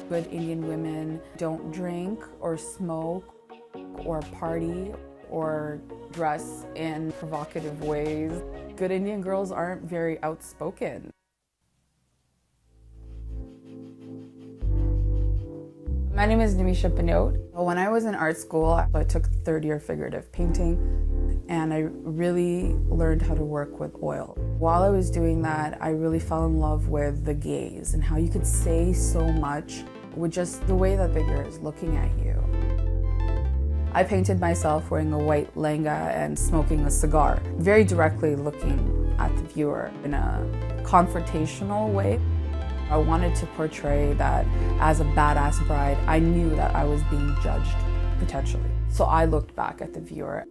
Good Indian women don't drink or smoke or party or dress in provocative ways. Good Indian girls aren't very outspoken. My name is Nimisha Pinot. When I was in art school, I took third year figurative painting and I really learned how to work with oil. While I was doing that, I really fell in love with the gaze and how you could say so much with just the way that the viewer is looking at you. I painted myself wearing a white lehenga and smoking a cigar, very directly looking at the viewer in a confrontational way. I wanted to portray that as a badass bride, I knew that I was being judged, potentially. So I looked back at the viewer.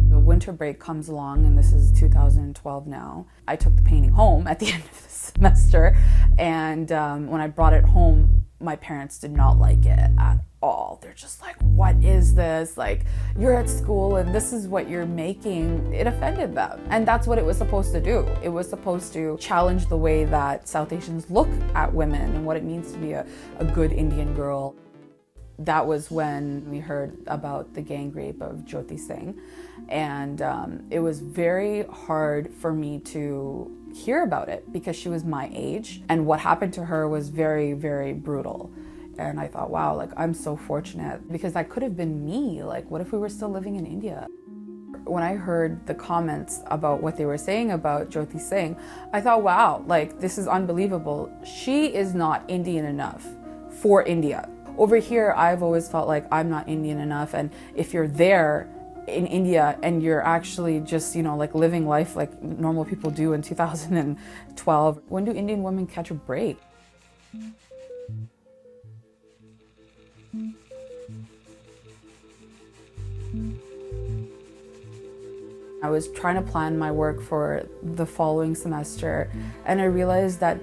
The winter break comes along, and this is 2012 now. I took the painting home at the end of the semester, and when I brought it home, my parents did not like it at all. They're just like, what is this? Like, you're at school and this is what you're making. It offended them. And that's what it was supposed to do. It was supposed to challenge the way that South Asians look at women and what it means to be a good Indian girl. That was when we heard about the gang rape of Jyoti Singh. And it was very hard for me to hear about it because she was my age. And what happened to her was very, very brutal. And I thought, wow, like, I'm so fortunate because that could have been me. Like, what if we were still living in India? When I heard the comments about what they were saying about Jyoti Singh, I thought, wow, like, this is unbelievable. She is not Indian enough for India. Over here, I've always felt like I'm not Indian enough. And if you're there in India and you're actually just, you know, like living life like normal people do in 2012, when do Indian women catch a break? I was trying to plan my work for the following semester, and I realized that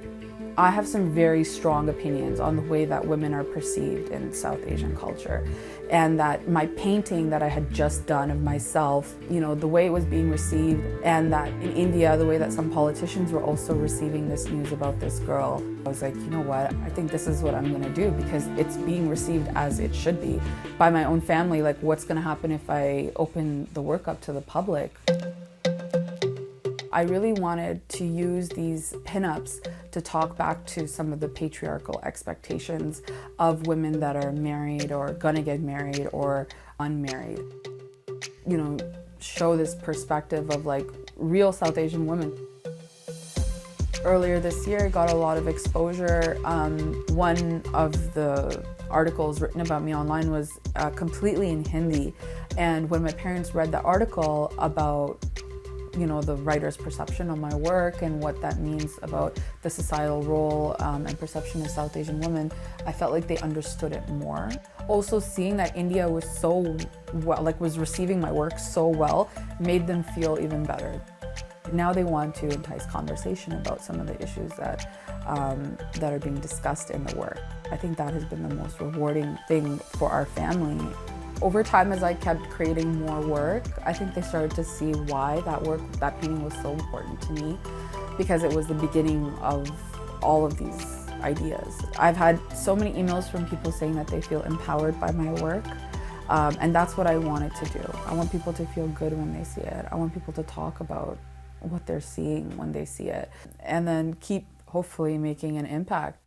I have some very strong opinions on the way that women are perceived in South Asian culture, and that my painting that I had just done of myself, you know, the way it was being received, and that in India, the way that some politicians were also receiving this news about this girl, I was like, you know what, I think this is what I'm gonna do because it's being received as it should be by my own family. Like, what's gonna happen if I open the work up to the public? I really wanted to use these pinups to talk back to some of the patriarchal expectations of women that are married or gonna get married or unmarried. You know, show this perspective of like real South Asian women. Earlier this year, I got a lot of exposure. One of the articles written about me online was completely in Hindi. And when my parents read the article about, you know, the writer's perception of my work and what that means about the societal role and perception of South Asian women, I felt like they understood it more. Also, seeing that India was so well, like was receiving my work so well, made them feel even better. Now they want to entice conversation about some of the issues that that are being discussed in the work. I think that has been the most rewarding thing for our family. Over time, as I kept creating more work, I think they started to see why that painting was so important to me, because it was the beginning of all of these ideas. I've had so many emails from people saying that they feel empowered by my work, and that's what I wanted to do. I want people to feel good when they see it. I want people to talk about what they're seeing when they see it, and then keep hopefully making an impact.